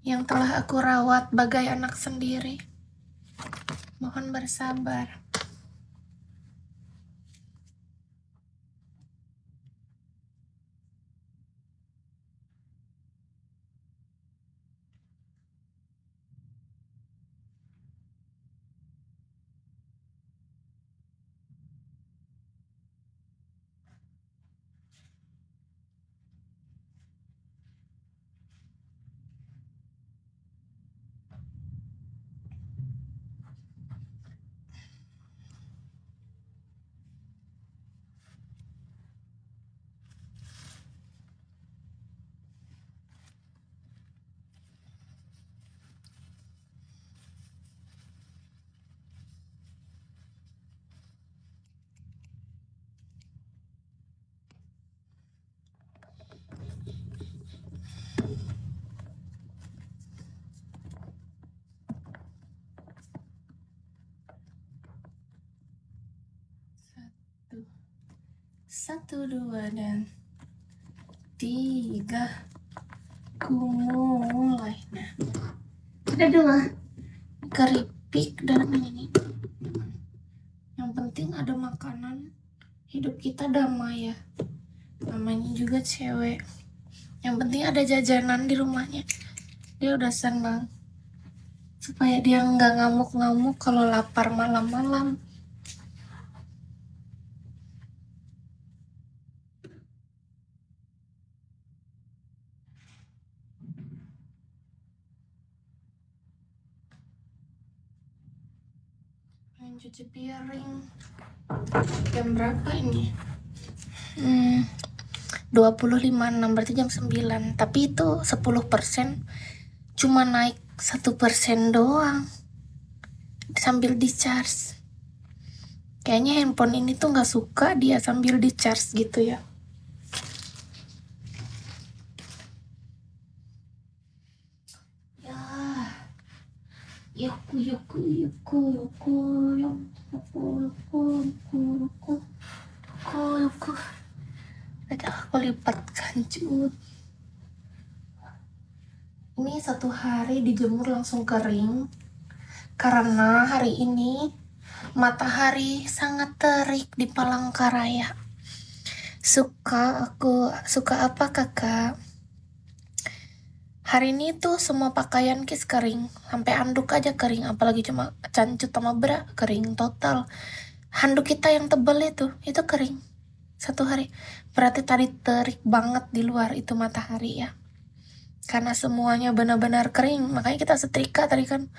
yang telah aku rawat bagai anak sendiri. Mohon bersabar. Satu, dua, dan tiga. Ku mulai. Nah, ada dua keripik dan ini. Yang penting ada makanan. Hidup kita damai ya. Namanya juga cewek. Yang penting ada jajanan di rumahnya. Dia udah senang. Supaya dia nggak ngamuk-ngamuk kalau lapar malam-malam. Cuci piring. Jam berapa ini? 20.56, berarti jam 9. Tapi itu 10%, cuma naik 1% doang sambil di charge. Kayaknya handphone ini tuh gak suka dia sambil di charge gitu ya. Yoku. Aku lipatkan cut. Ini satu hari dijemur langsung kering. Karena hari ini matahari sangat terik di Palangkaraya. Suka apa kakak? Hari ini tuh semua pakaian kis kering, sampai handuk aja kering, apalagi cuma cancut sama bra kering total. Handuk kita yang tebal itu kering satu hari. Berarti tadi terik banget di luar itu matahari ya. Karena semuanya benar-benar kering, makanya kita setrika tadi kan.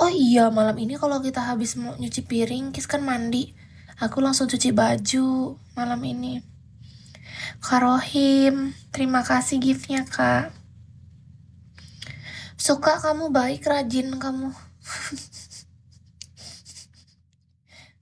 Oh iya, malam ini kalau kita habis mau nyuci piring, kis kan mandi. Aku langsung cuci baju malam ini. Kak Rohim, terima kasih giftnya kak. Suka kamu baik, rajin kamu.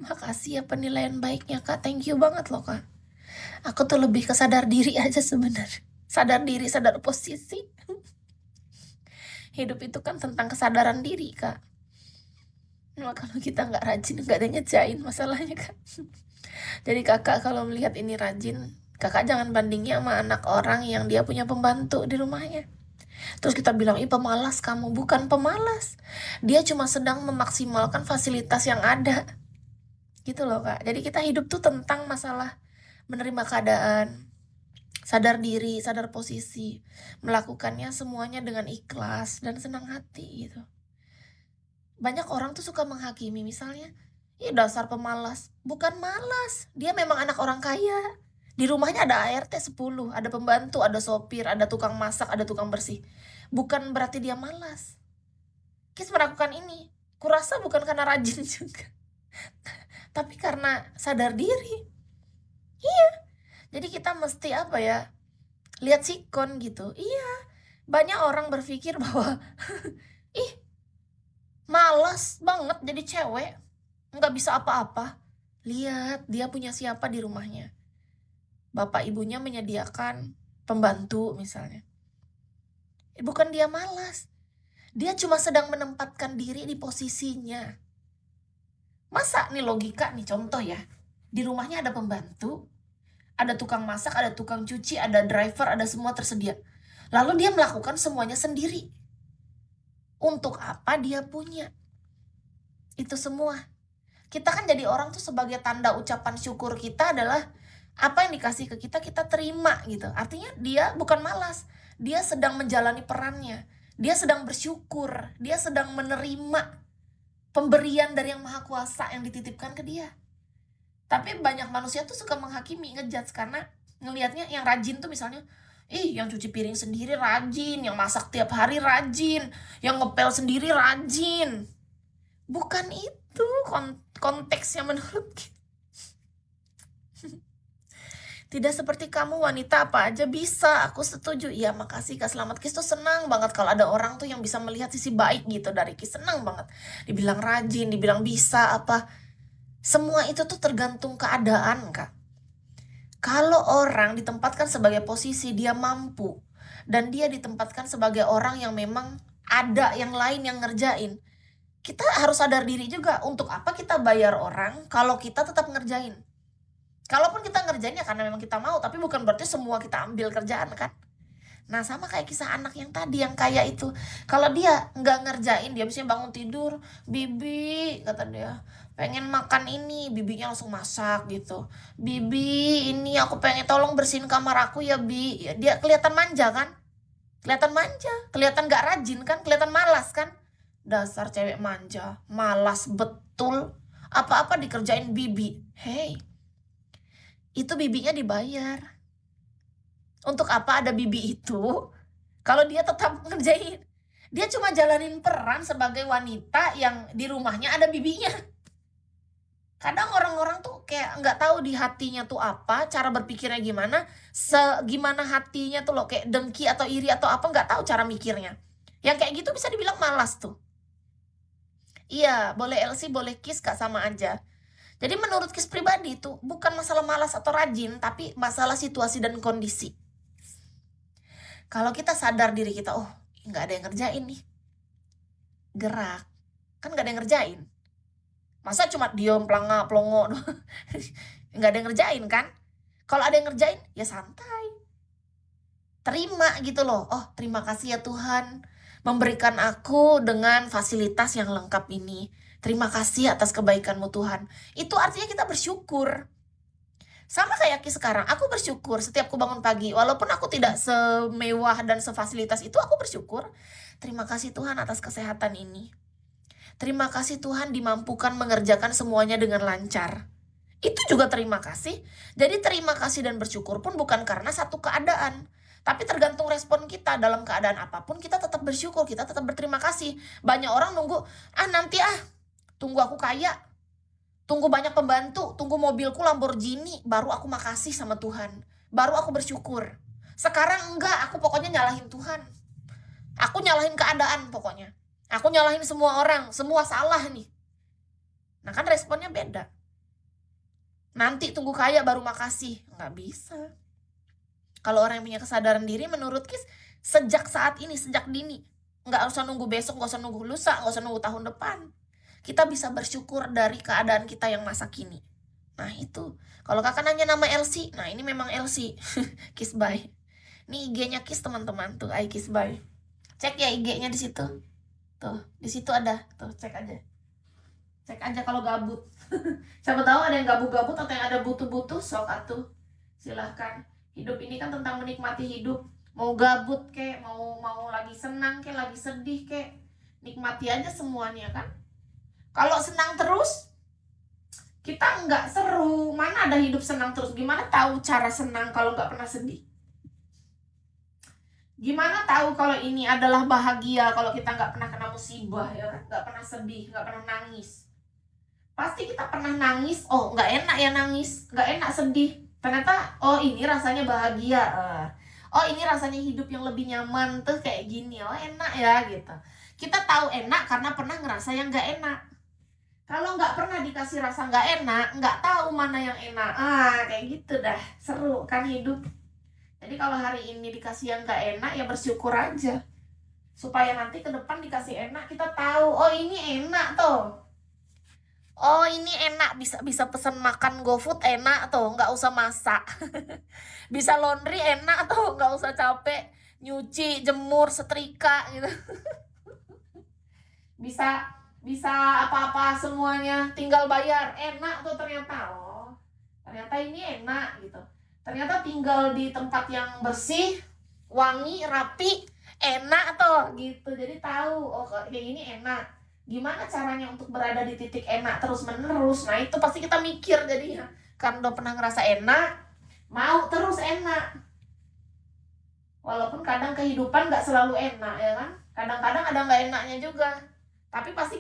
Makasih ya penilaian baiknya kak, thank you banget loh kak. Aku tuh lebih ke sadar diri aja sebenarnya. Sadar diri, sadar posisi. Hidup itu kan tentang kesadaran diri kak. Nah, kalau kita nggak rajin, nggak ada nyejain masalahnya kak. Jadi kakak kalau melihat ini rajin, kakak jangan bandingnya sama anak orang yang dia punya pembantu di rumahnya. Terus kita bilang, ih pemalas kamu. Bukan pemalas. Dia cuma sedang memaksimalkan fasilitas yang ada. Gitu loh kak. Jadi kita hidup tuh tentang masalah menerima keadaan, sadar diri, sadar posisi, melakukannya semuanya dengan ikhlas dan senang hati gitu. Banyak orang tuh suka menghakimi misalnya, ih dasar pemalas. Bukan malas, dia memang anak orang kaya. Di rumahnya ada ART 10, ada pembantu, ada sopir, ada tukang masak, ada tukang bersih. Bukan berarti dia malas. Kis melakukan ini, kurasa bukan karena rajin juga. Tapi karena sadar diri. Iya. Jadi kita mesti apa ya, lihat sikon gitu. Iya. Banyak orang berpikir bahwa ih malas banget jadi cewek, nggak bisa apa-apa. Lihat dia punya siapa di rumahnya. Bapak ibunya menyediakan pembantu misalnya. Bukan dia malas. Dia cuma sedang menempatkan diri di posisinya. Masa nih logika nih contoh ya. Di rumahnya ada pembantu, ada tukang masak, ada tukang cuci, ada driver, ada semua tersedia. Lalu dia melakukan semuanya sendiri. Untuk apa dia punya? Itu semua. Kita kan jadi orang tuh sebagai tanda ucapan syukur kita adalah apa yang dikasih ke kita, kita terima gitu. Artinya dia bukan malas, dia sedang menjalani perannya. Dia sedang bersyukur, dia sedang menerima pemberian dari Yang Maha Kuasa yang dititipkan ke dia. Tapi banyak manusia tuh suka menghakimi, ngejudge, karena ngelihatnya yang rajin tuh misalnya, yang cuci piring sendiri rajin, yang masak tiap hari rajin, yang ngepel sendiri rajin. Bukan itu konteksnya menurut kita. Tidak seperti kamu wanita apa aja bisa, aku setuju. Iya makasih Kak Selamat. Kis tuh senang banget kalau ada orang tuh yang bisa melihat sisi baik gitu dari Kis, senang banget. Dibilang rajin, dibilang bisa apa. Semua itu tuh tergantung keadaan Kak. Kalau orang ditempatkan sebagai posisi dia mampu, dan dia ditempatkan sebagai orang yang memang ada yang lain yang ngerjain, kita harus sadar diri juga, untuk apa kita bayar orang kalau kita tetap ngerjain. Kalaupun kita ngerjainnya karena memang kita mau, tapi bukan berarti semua kita ambil kerjaan kan. Nah sama kayak kisah anak yang tadi, yang kaya itu. Kalau dia nggak ngerjain, dia misalnya bangun tidur, Bibi, kata dia, pengen makan ini, bibinya langsung masak gitu. Bibi, ini aku pengen tolong bersihin kamar aku ya Bi. Ya, dia kelihatan manja kan? Kelihatan manja, kelihatan nggak rajin kan? Kelihatan malas kan? Dasar cewek manja, malas betul. Apa-apa dikerjain Bibi. Hey, itu bibinya dibayar. Untuk apa ada bibi itu kalau dia tetap ngerjain? Dia cuma jalanin peran sebagai wanita yang di rumahnya ada bibinya. Kadang orang-orang tuh kayak nggak tahu di hatinya tuh apa, cara berpikirnya gimana, gimana hatinya tuh loh, kayak dengki atau iri atau apa, nggak tahu cara mikirnya. Yang kayak gitu bisa dibilang malas tuh. Iya, boleh LC, boleh Kis Kak, sama aja. Jadi menurut Kis pribadi itu bukan masalah malas atau rajin, tapi masalah situasi dan kondisi. Kalau kita sadar diri kita, oh nggak ada yang ngerjain nih, gerak, kan nggak ada yang ngerjain. Masa cuma diem, pelanga, pelongo, nggak ada yang ngerjain kan? Kalau ada yang ngerjain, ya santai. Terima gitu loh, oh terima kasih ya Tuhan, memberikan aku dengan fasilitas yang lengkap ini. Terima kasih atas kebaikan-Mu Tuhan. Itu artinya kita bersyukur. Sama kayak Ki sekarang, aku bersyukur setiap aku bangun pagi. Walaupun aku tidak semewah dan sefasilitas itu, aku bersyukur. Terima kasih Tuhan atas kesehatan ini. Terima kasih Tuhan dimampukan mengerjakan semuanya dengan lancar. Itu juga terima kasih. Jadi terima kasih dan bersyukur pun bukan karena satu keadaan, tapi tergantung respon kita. Dalam keadaan apapun kita tetap bersyukur, kita tetap berterima kasih. Banyak orang nunggu, nanti tunggu aku kaya, tunggu banyak pembantu, tunggu mobilku Lamborghini, baru aku makasih sama Tuhan, baru aku bersyukur. Sekarang enggak, aku pokoknya nyalahin Tuhan, aku nyalahin keadaan, pokoknya aku nyalahin semua orang, semua salah nih. Nah kan responnya beda. Nanti tunggu kaya baru makasih, nggak bisa. Kalau orang yang punya kesadaran diri, menurut Kis, sejak saat ini, sejak dini, nggak usah nunggu besok, nggak usah nunggu lusa, nggak usah nunggu tahun depan. Kita bisa bersyukur dari keadaan kita yang masa kini. Nah itu, kalau kakak nanya nama LC, nah ini memang LC. Kis Bye. Ini IG-nya Kis teman-teman tuh, Kis Bye. Cek ya IG-nya di situ. Tuh, di situ ada. Tuh, cek aja. Cek aja kalau gabut. Siapa tahu ada yang gabut-gabut atau yang ada butuh-butuh, sok atuh. Silahkan. Hidup ini kan tentang menikmati hidup. Mau gabut kek, mau lagi senang kek, lagi sedih kek, nikmati aja semuanya kan. Kalau senang terus, kita nggak seru. Mana ada hidup senang terus? Gimana tahu cara senang kalau nggak pernah sedih? Gimana tahu kalau ini adalah bahagia kalau kita nggak pernah kena musibah, ya kan? Nggak pernah sedih, nggak pernah nangis. Pasti kita pernah nangis, oh nggak enak ya nangis, nggak enak sedih. Ternyata, oh ini rasanya bahagia. Oh ini rasanya hidup yang lebih nyaman tuh kayak gini, oh enak ya gitu. Kita tahu enak karena pernah ngerasa yang nggak enak. Kalau nggak pernah dikasih rasa nggak enak, nggak tahu mana yang enak. Kayak gitu dah, seru kan hidup. Jadi kalau hari ini dikasih yang nggak enak, ya bersyukur aja. Supaya nanti ke depan dikasih enak, kita tahu, oh ini enak tuh. Oh ini enak, bisa pesen makan GoFood enak tuh, nggak usah masak. Bisa laundry enak tuh, nggak usah capek nyuci, jemur, setrika gitu. bisa bisa apa-apa semuanya, tinggal bayar. Enak tuh ternyata. Oh, ternyata ini enak gitu. Ternyata tinggal di tempat yang bersih, wangi, rapi, enak tuh gitu. Jadi tahu, oh kayak gini enak. Gimana caranya untuk berada di titik enak terus menerus? Nah itu pasti kita mikir jadinya. Karena udah pernah ngerasa enak, mau terus enak. Walaupun kadang kehidupan gak selalu enak ya kan. Kadang-kadang ada gak enaknya juga. Tapi pasti